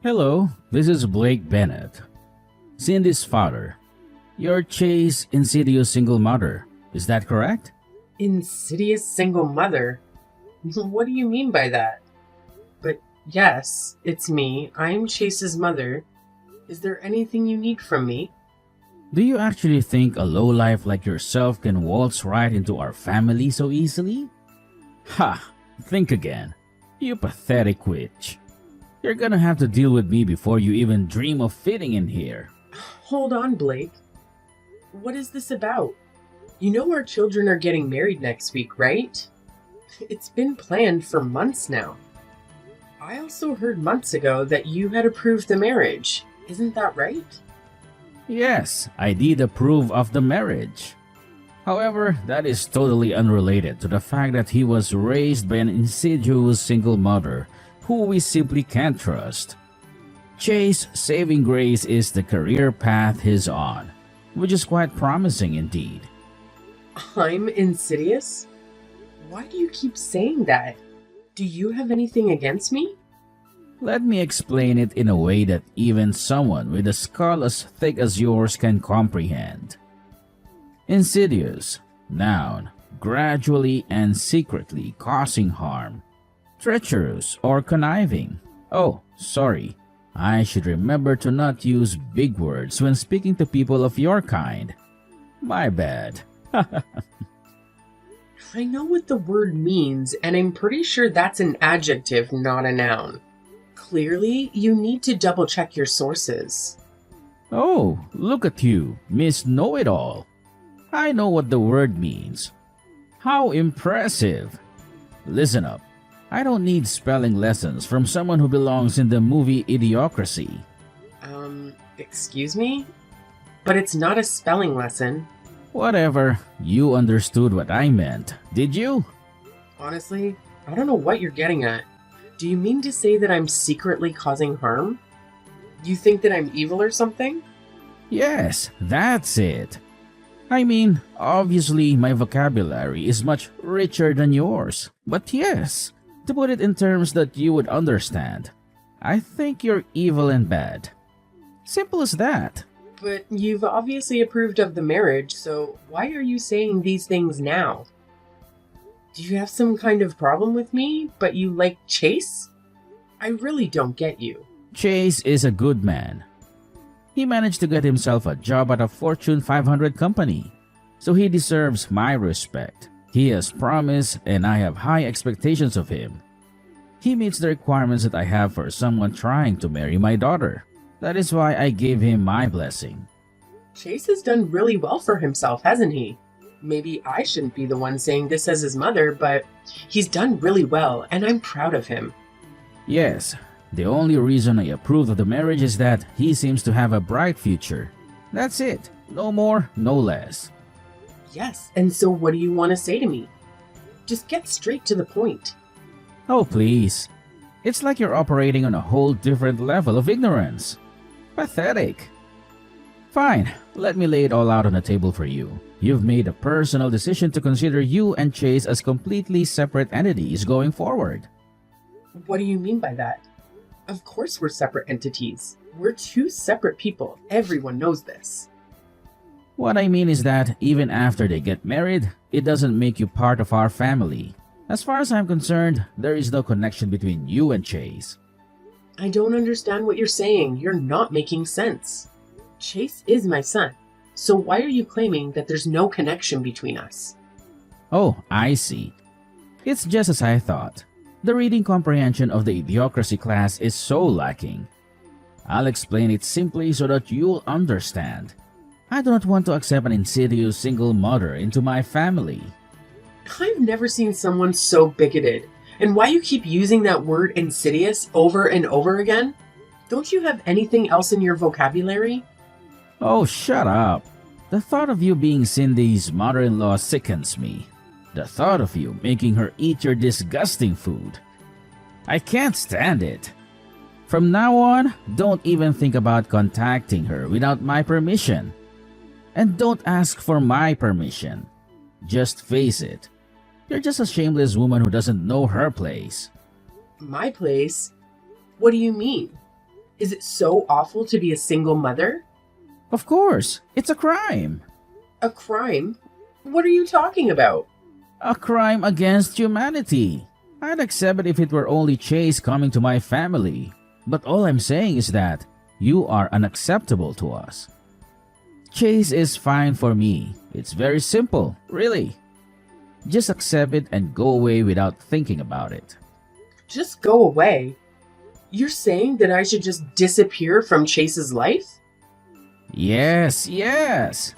Hello, this is Blake Bennett, Cindy's father. You're Chase Insidious single mother, is that correct? Insidious single mother? What do you mean by that? But yes, it's me. I'm Chase's mother. Is there anything you need from me? Do you actually think a lowlife like yourself can waltz right into our family so easily? Ha! Think again. You pathetic witch. You're gonna have to deal with me before you even dream of fitting in here. Hold on, Blake. What is this about? You know our children are getting married next week, right? It's been planned for months now. I also heard months ago that you had approved the marriage. Isn't that right? Yes, I did approve of the marriage. However, that is totally unrelated to the fact that he was raised by an insidious single mother who we simply can't trust. Chase saving grace is the career path he's on, which is quite promising indeed. I'm insidious? Why do you keep saying that? Do you have anything against me? Let me explain it in a way that even someone with a skull as thick as yours can comprehend. Insidious, noun, gradually and secretly causing harm. Treacherous or conniving. Oh, sorry. I should remember to not use big words when speaking to people of your kind. My bad. I know what the word means, and I'm pretty sure that's an adjective, not a noun. Clearly, you need to double check your sources. Oh, look at you, Miss Know-It-All. I know what the word means. How impressive. Listen up. I don't need spelling lessons from someone who belongs in the movie Idiocracy. Excuse me? But it's not a spelling lesson. Whatever, you understood what I meant, did you? Honestly, I don't know what you're getting at. Do you mean to say that I'm secretly causing harm? You think that I'm evil or something? Yes, that's it. I mean, obviously my vocabulary is much richer than yours, but yes, to put it in terms that you would understand, I think you're evil and bad. Simple as that. But you've obviously approved of the marriage, so why are you saying these things now? Do you have some kind of problem with me, but you like Chase? I really don't get you. Chase is a good man. He managed to get himself a job at a Fortune 500 company, so he deserves my respect. He has promise and I have high expectations of him. He meets the requirements that I have for someone trying to marry my daughter. That is why I gave him my blessing. Chase has done really well for himself, hasn't he? Maybe I shouldn't be the one saying this as his mother, but he's done really well and I'm proud of him. Yes, the only reason I approve of the marriage is that he seems to have a bright future. That's it. No more, no less. Yes, and so what do you want to say to me? Just get straight to the point. Oh, please. It's like you're operating on a whole different level of ignorance. Pathetic. Fine, let me lay it all out on the table for you. You've made a personal decision to consider you and Chase as completely separate entities going forward. What do you mean by that? Of course we're separate entities. We're two separate people. Everyone knows this. What I mean is that even after they get married, it doesn't make you part of our family. As far as I'm concerned, there is no connection between you and Chase. I don't understand what you're saying. You're not making sense. Chase is my son. So why are you claiming that there's no connection between us? Oh, I see. It's just as I thought. The reading comprehension of the Idiocracy class is so lacking. I'll explain it simply so that you'll understand. I do not want to accept an insidious single mother into my family. I've never seen someone so bigoted. And why you keep using that word insidious over and over again? Don't you have anything else in your vocabulary? Oh, shut up. The thought of you being Cindy's mother-in-law sickens me. The thought of you making her eat your disgusting food. I can't stand it. From now on, don't even think about contacting her without my permission. And don't ask for my permission. Just face it. You're just a shameless woman who doesn't know her place. My place? What do you mean? Is it so awful to be a single mother? Of course, it's a crime. A crime? What are you talking about? A crime against humanity. I'd accept it if it were only Chase coming to my family. But all I'm saying is that you are unacceptable to us. Chase is fine for me. It's very simple, really. Just accept it and go away without thinking about it. Just go away? You're saying that I should just disappear from Chase's life? Yes, yes.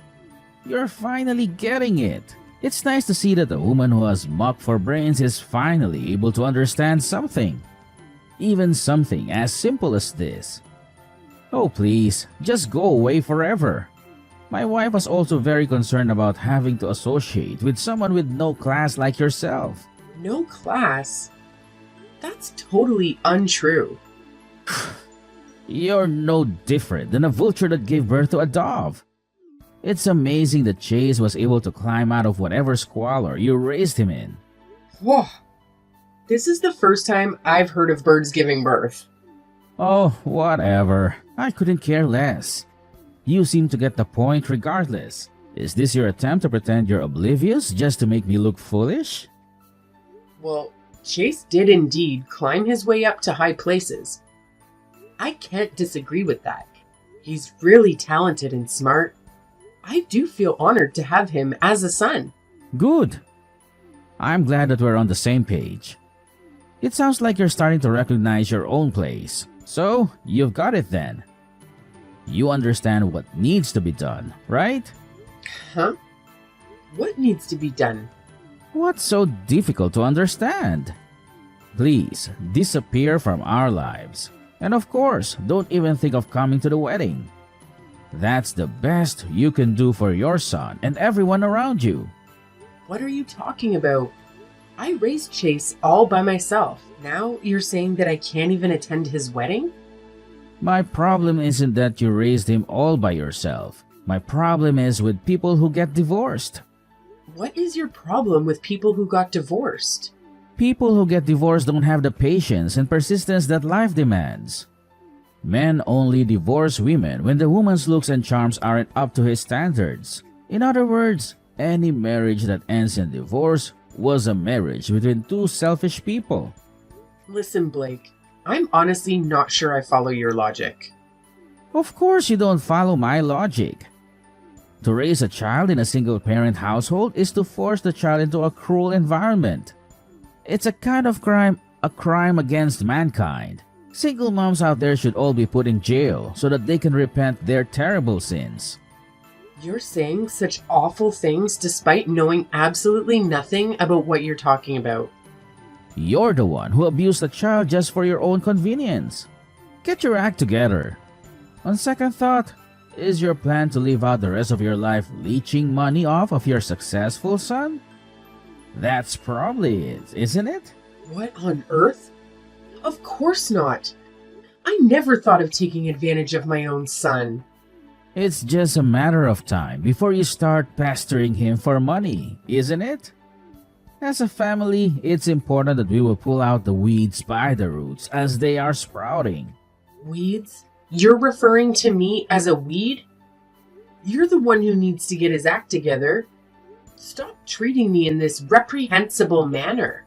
You're finally getting it. It's nice to see that a woman who has muck for brains is finally able to understand something. Even something as simple as this. Oh please, just go away forever. My wife was also very concerned about having to associate with someone with no class like yourself. No class? That's totally untrue. You're no different than a vulture that gave birth to a dove. It's amazing that Chase was able to climb out of whatever squalor you raised him in. Whoa. This is the first time I've heard of birds giving birth. Oh, whatever. I couldn't care less. You seem to get the point regardless. Is this your attempt to pretend you're oblivious just to make me look foolish? Well, Chase did indeed climb his way up to high places. I can't disagree with that. He's really talented and smart. I do feel honored to have him as a son. Good. I'm glad that we're on the same page. It sounds like you're starting to recognize your own place. So, you've got it then. You understand what needs to be done, right? Huh? What needs to be done? What's so difficult to understand? Please, disappear from our lives. And of course, don't even think of coming to the wedding. That's the best you can do for your son and everyone around you. What are you talking about? I raised Chase all by myself. Now you're saying that I can't even attend his wedding? My problem isn't that you raised him all by yourself. My problem is with people who get divorced. What is your problem with people who got divorced? People who get divorced don't have the patience and persistence that life demands. Men only divorce women when the woman's looks and charms aren't up to his standards. In other words, any marriage that ends in divorce was a marriage between two selfish people. Listen, Blake, I'm honestly not sure I follow your logic. Of course you don't follow my logic. To raise a child in a single-parent household is to force the child into a cruel environment. It's a kind of crime, a crime against mankind. Single moms out there should all be put in jail so that they can repent their terrible sins. You're saying such awful things despite knowing absolutely nothing about what you're talking about. You're the one who abused a child just for your own convenience. Get your act together. On second thought, is your plan to live out the rest of your life leeching money off of your successful son? That's probably it, isn't it? What on earth? Of course not. I never thought of taking advantage of my own son. It's just a matter of time before you start pestering him for money, isn't it? As a family, it's important that we will pull out the weeds by the roots as they are sprouting. Weeds? You're referring to me as a weed? You're the one who needs to get his act together. Stop treating me in this reprehensible manner.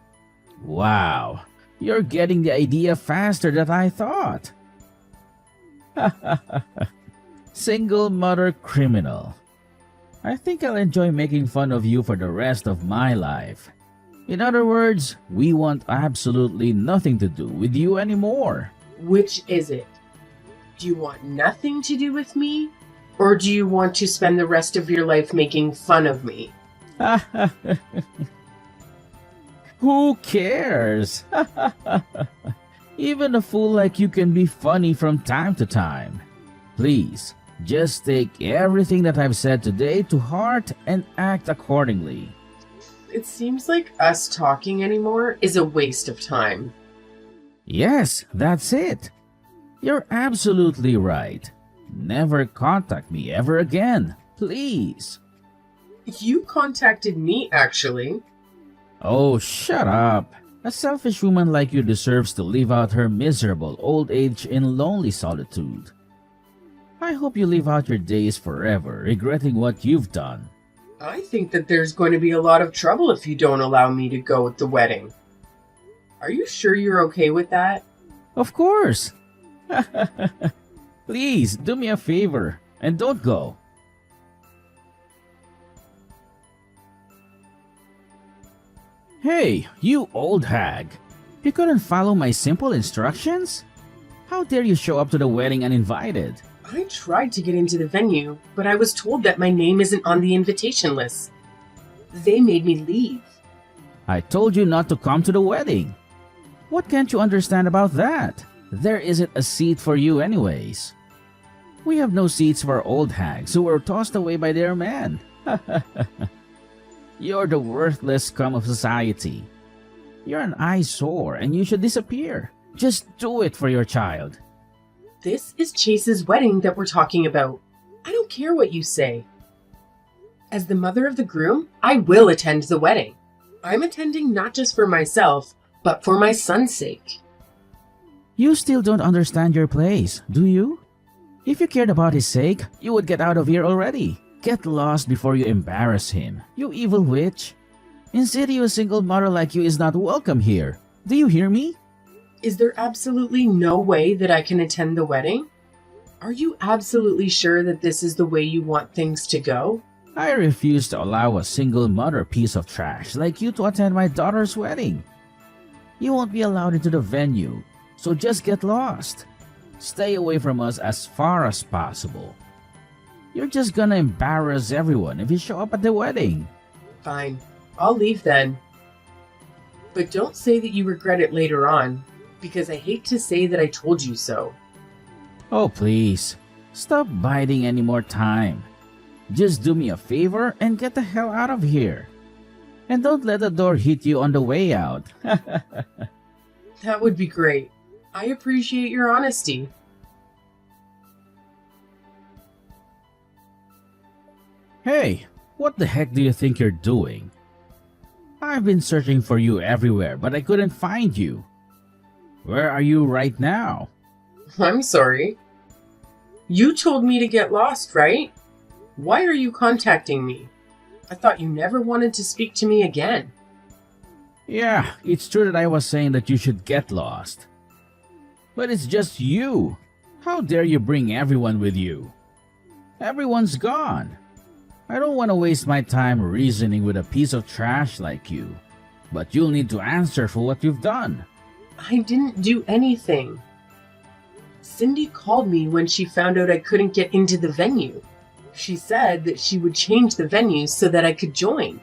Wow, you're getting the idea faster than I thought. Single mother criminal. I think I'll enjoy making fun of you for the rest of my life. In other words, we want absolutely nothing to do with you anymore. Which is it? Do you want nothing to do with me? Or do you want to spend the rest of your life making fun of me? Who cares? Even a fool like you can be funny from time to time. Please, just take everything that I've said today to heart and act accordingly. It seems like us talking anymore is a waste of time. Yes, that's it. You're absolutely right. Never contact me ever again, please. You contacted me, actually. Oh, shut up. A selfish woman like you deserves to live out her miserable old age in lonely solitude. I hope you live out your days forever, regretting what you've done. I think that there's going to be a lot of trouble if you don't allow me to go at the wedding. Are you sure you're okay with that? Of course! Please, do me a favor, and don't go. Hey, you old hag! You couldn't follow my simple instructions? How dare you show up to the wedding uninvited? I tried to get into the venue, but I was told that my name isn't on the invitation list. They made me leave. I told you not to come to the wedding. What can't you understand about that? There isn't a seat for you anyways. We have no seats for old hags who were tossed away by their men. You're the worthless scum of society. You're an eyesore and you should disappear. Just do it for your child. This is Chase's wedding that we're talking about. I don't care what you say. As the mother of the groom, I will attend the wedding. I'm attending not just for myself, but for my son's sake. You still don't understand your place, do you? If you cared about his sake, you would get out of here already. Get lost before you embarrass him, you evil witch. Insidious single mother like you is not welcome here. Do you hear me? Is there absolutely no way that I can attend the wedding? Are you absolutely sure that this is the way you want things to go? I refuse to allow a single mother piece of trash like you to attend my daughter's wedding. You won't be allowed into the venue, so just get lost. Stay away from us as far as possible. You're just gonna embarrass everyone if you show up at the wedding. Fine, I'll leave then. But don't say that you regret it later on, because I hate to say that I told you so. Oh please, stop biding any more time. Just do me a favor and get the hell out of here. And don't let the door hit you on the way out. That would be great. I appreciate your honesty. Hey, what the heck do you think you're doing? I've been searching for you everywhere, but I couldn't find you. Where are you right now? I'm sorry. You told me to get lost, right? Why are you contacting me? I thought you never wanted to speak to me again. Yeah, it's true that I was saying that you should get lost. But it's just you. How dare you bring everyone with you? Everyone's gone. I don't want to waste my time reasoning with a piece of trash like you. But you'll need to answer for what you've done. I didn't do anything. Cindy called me when she found out I couldn't get into the venue. She said that she would change the venue so that I could join.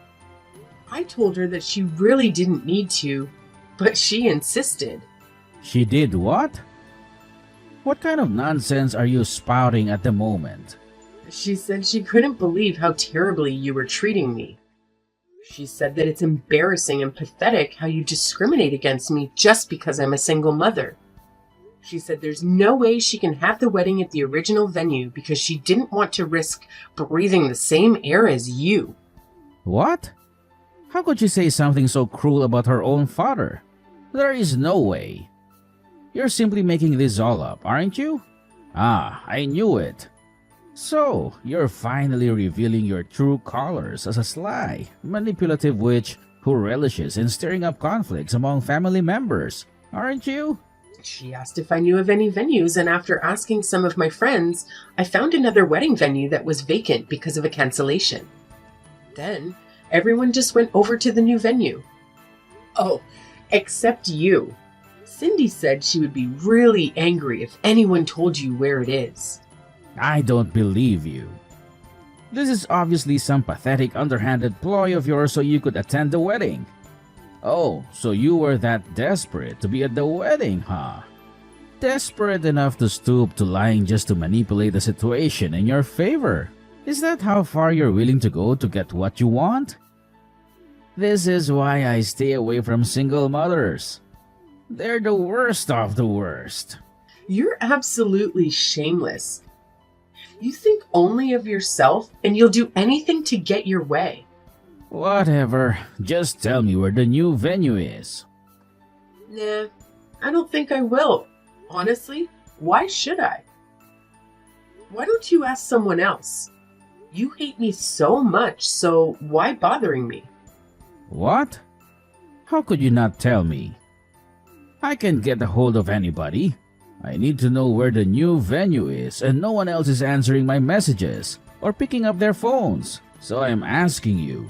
I told her that she really didn't need to, but she insisted. She did what? What kind of nonsense are you spouting at the moment? She said she couldn't believe how terribly you were treating me. She said that it's embarrassing and pathetic how you discriminate against me just because I'm a single mother. She said there's no way she can have the wedding at the original venue because she didn't want to risk breathing the same air as you. What? How could she say something so cruel about her own father? There is no way. You're simply making this all up, aren't you? Ah, I knew it. So, you're finally revealing your true colors as a sly, manipulative witch who relishes in stirring up conflicts among family members, aren't you? She asked if I knew of any venues, and after asking some of my friends, I found another wedding venue that was vacant because of a cancellation. Then, everyone just went over to the new venue. Oh, except you. Cindy said she would be really angry if anyone told you where it is. I don't believe you. This is obviously some pathetic underhanded ploy of yours so you could attend the wedding. Oh, so you were that desperate to be at the wedding, huh? Desperate enough to stoop to lying just to manipulate the situation in your favor. Is that how far you're willing to go to get what you want? This is why I stay away from single mothers. They're the worst of the worst. You're absolutely shameless. You think only of yourself, and you'll do anything to get your way. Whatever, just tell me where the new venue is. Nah, I don't think I will. Honestly, why should I? Why don't you ask someone else? You hate me so much, so why bothering me? What? How could you not tell me? I can get a hold of anybody. I need to know where the new venue is, and no one else is answering my messages or picking up their phones. So I'm asking you.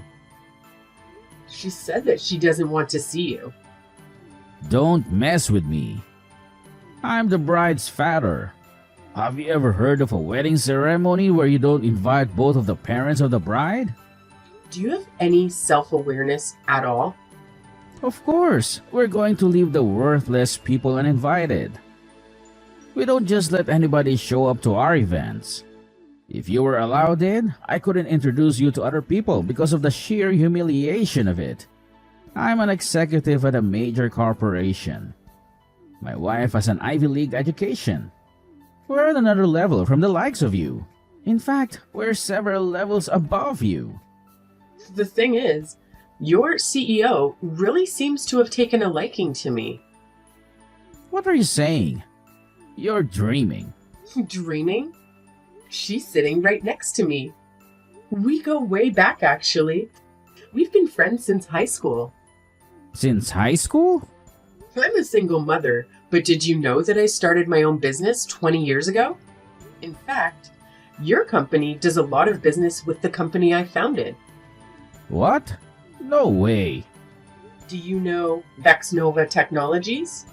She said that she doesn't want to see you. Don't mess with me. I'm the bride's father. Have you ever heard of a wedding ceremony where you don't invite both of the parents of the bride? Do you have any self-awareness at all? Of course, we're going to leave the worthless people uninvited. We don't just let anybody show up to our events. If you were allowed in, I couldn't introduce you to other people because of the sheer humiliation of it. I'm an executive at a major corporation. My wife has an Ivy League education. We're on another level from the likes of you. In fact, we're several levels above you. The thing is, your CEO really seems to have taken a liking to me. What are you saying? You're dreaming. Dreaming? She's sitting right next to me. We go way back, actually. We've been friends since high school. Since high school? I'm a single mother, but did you know that I started my own business 20 years ago? In fact, your company does a lot of business with the company I founded. What? No way. Do you know Vexnova Technologies?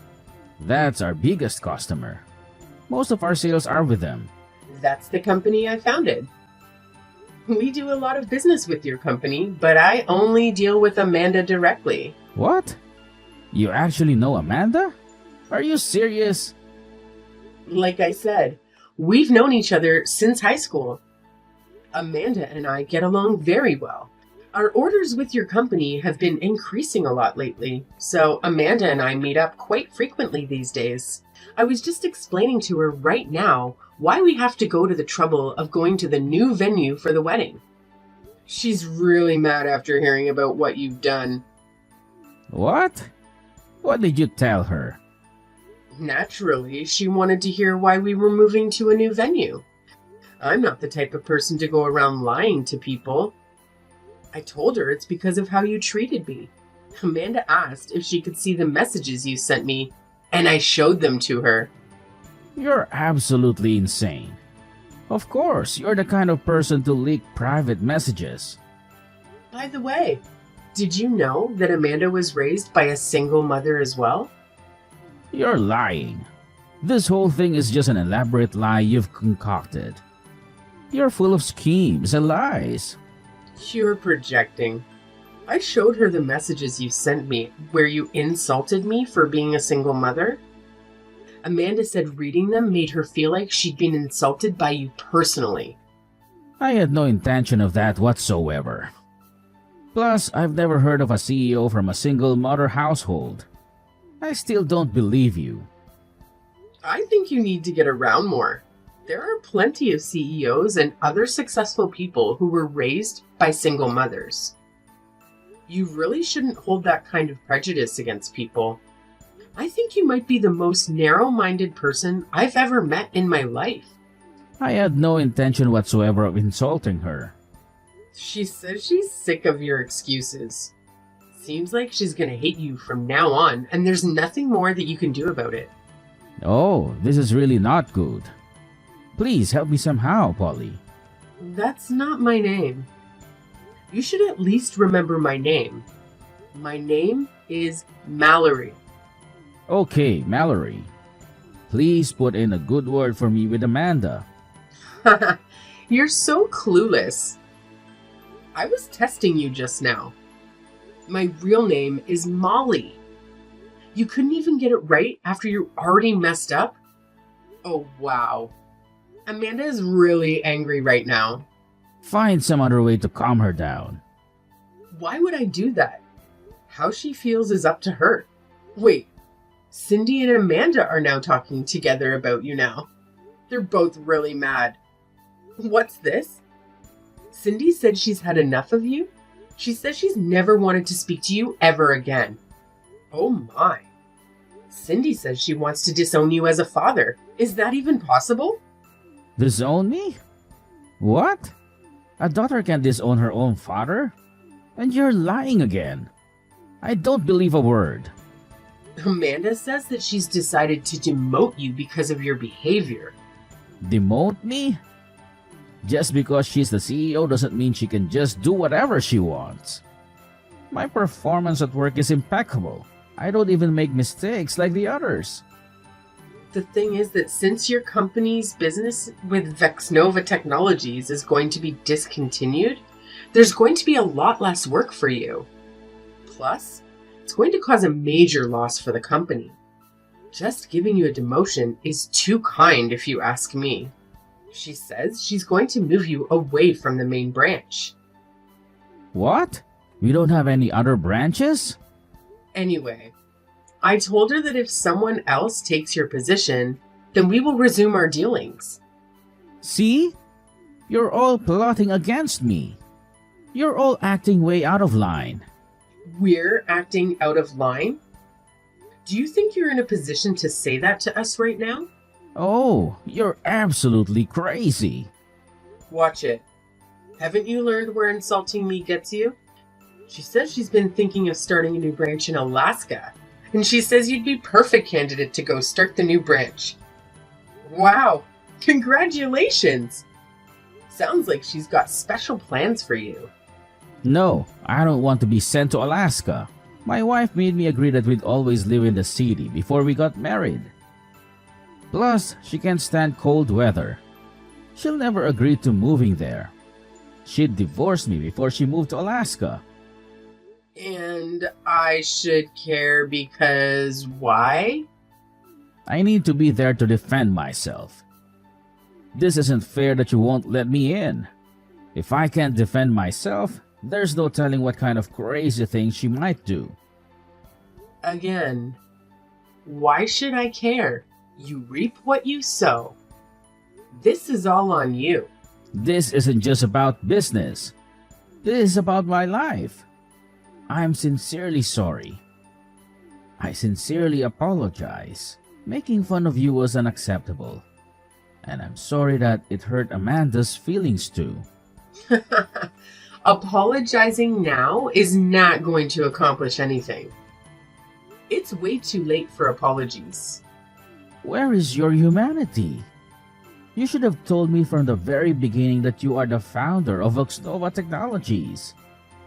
That's our biggest customer. Most of our sales are with them. That's the company I founded. We do a lot of business with your company, but I only deal with Amanda directly. What? You actually know Amanda? Are you serious? Like I said, we've known each other since high school. Amanda and I get along very well. Our orders with your company have been increasing a lot lately, so Amanda and I meet up quite frequently these days. I was just explaining to her right now why we have to go to the trouble of going to the new venue for the wedding. She's really mad after hearing about what you've done. What? What did you tell her? Naturally, she wanted to hear why we were moving to a new venue. I'm not the type of person to go around lying to people. I told her it's because of how you treated me. Amanda asked if she could see the messages you sent me, and I showed them to her. You're absolutely insane. Of course, you're the kind of person to leak private messages. By the way, did you know that Amanda was raised by a single mother as well? You're lying. This whole thing is just an elaborate lie you've concocted. You're full of schemes and lies. You're projecting. I showed her the messages you sent me where you insulted me for being a single mother. Amanda said reading them made her feel like she'd been insulted by you personally. I had no intention of that whatsoever. Plus, I've never heard of a CEO from a single mother household. I still don't believe you. I think you need to get around more. There are plenty of CEOs and other successful people who were raised by single mothers. You really shouldn't hold that kind of prejudice against people. I think you might be the most narrow-minded person I've ever met in my life. I had no intention whatsoever of insulting her. She says she's sick of your excuses. Seems like she's gonna hate you from now on, and there's nothing more that you can do about it. Oh, this is really not good. Please help me somehow, Polly. That's not my name. You should at least remember my name. My name is Mallory. Okay, Mallory. Please put in a good word for me with Amanda. You're so clueless. I was testing you just now. My real name is Molly. You couldn't even get it right after you already messed up? Oh, wow. Amanda is really angry right now. Find some other way to calm her down. Why would I do that? How she feels is up to her. Wait, Cindy and Amanda are now talking together about you now. They're both really mad. What's this? Cindy said she's had enough of you. She says she's never wanted to speak to you ever again. Oh my. Cindy says she wants to disown you as a father. Is that even possible? Disown me? What? A daughter can disown her own father? And you're lying again. I don't believe a word. Amanda says that she's decided to demote you because of your behavior. Demote me? Just because she's the CEO doesn't mean she can just do whatever she wants. My performance at work is impeccable. I don't even make mistakes like the others. The thing is that since your company's business with Vexnova Technologies is going to be discontinued, there's going to be a lot less work for you. Plus, it's going to cause a major loss for the company. Just giving you a demotion is too kind if you ask me. She says she's going to move you away from the main branch. What? We don't have any other branches? Anyway, I told her that if someone else takes your position, then we will resume our dealings. See? You're all plotting against me. You're all acting way out of line. We're acting out of line? Do you think you're in a position to say that to us right now? Oh, you're absolutely crazy. Watch it. Haven't you learned where insulting me gets you? She says she's been thinking of starting a new branch in Alaska, and she says you'd be perfect candidate to go start the new branch. Wow, congratulations! Sounds like she's got special plans for you. No, I don't want to be sent to Alaska. My wife made me agree that we'd always live in the city before we got married. Plus, she can't stand cold weather. She'll never agree to moving there. She'd divorce me before she moved to Alaska. And I should care because why? I need to be there to defend myself. This isn't fair that you won't let me in. If I can't defend myself, there's no telling what kind of crazy things she might do. Again, why should I care? You reap what you sow. This is all on you. This isn't just about business. This is about my life. I'm sincerely sorry. I sincerely apologize. Making fun of you was unacceptable. And I'm sorry that it hurt Amanda's feelings too. Apologizing now is not going to accomplish anything. It's way too late for apologies. Where is your humanity? You should have told me from the very beginning that you are the founder of Vexnova Technologies,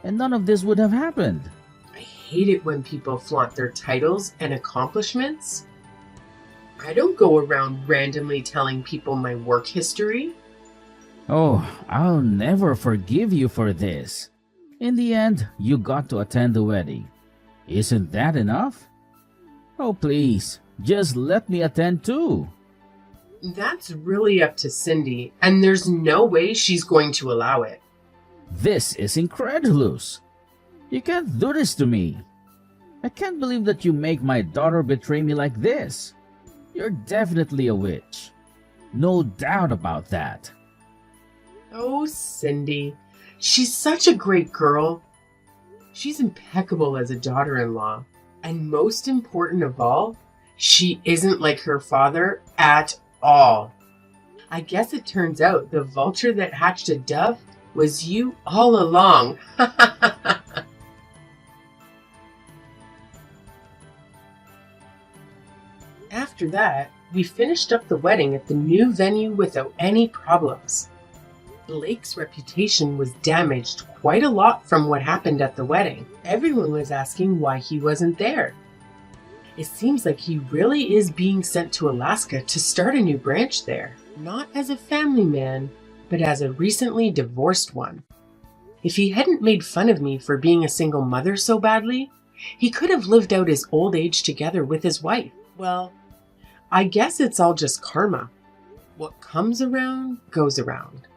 and none of this would have happened. I hate it when people flaunt their titles and accomplishments. I don't go around randomly telling people my work history. Oh, I'll never forgive you for this. In the end, you got to attend the wedding. Isn't that enough? Oh, please, just let me attend too. That's really up to Cindy, and there's no way she's going to allow it. This is incredulous. You can't do this to me. I can't believe that you make my daughter betray me like this. You're definitely a witch. No doubt about that. Oh, Cindy. She's such a great girl. She's impeccable as a daughter-in-law. And most important of all, she isn't like her father at all. I guess it turns out the vulture that hatched a dove was you all along. After that, we finished up the wedding at the new venue without any problems. Blake's reputation was damaged quite a lot from what happened at the wedding. Everyone was asking why he wasn't there. It seems like he really is being sent to Alaska to start a new branch there, not as a family man, but as a recently divorced one. If he hadn't made fun of me for being a single mother so badly, he could have lived out his old age together with his wife. Well, I guess it's all just karma. What comes around goes around.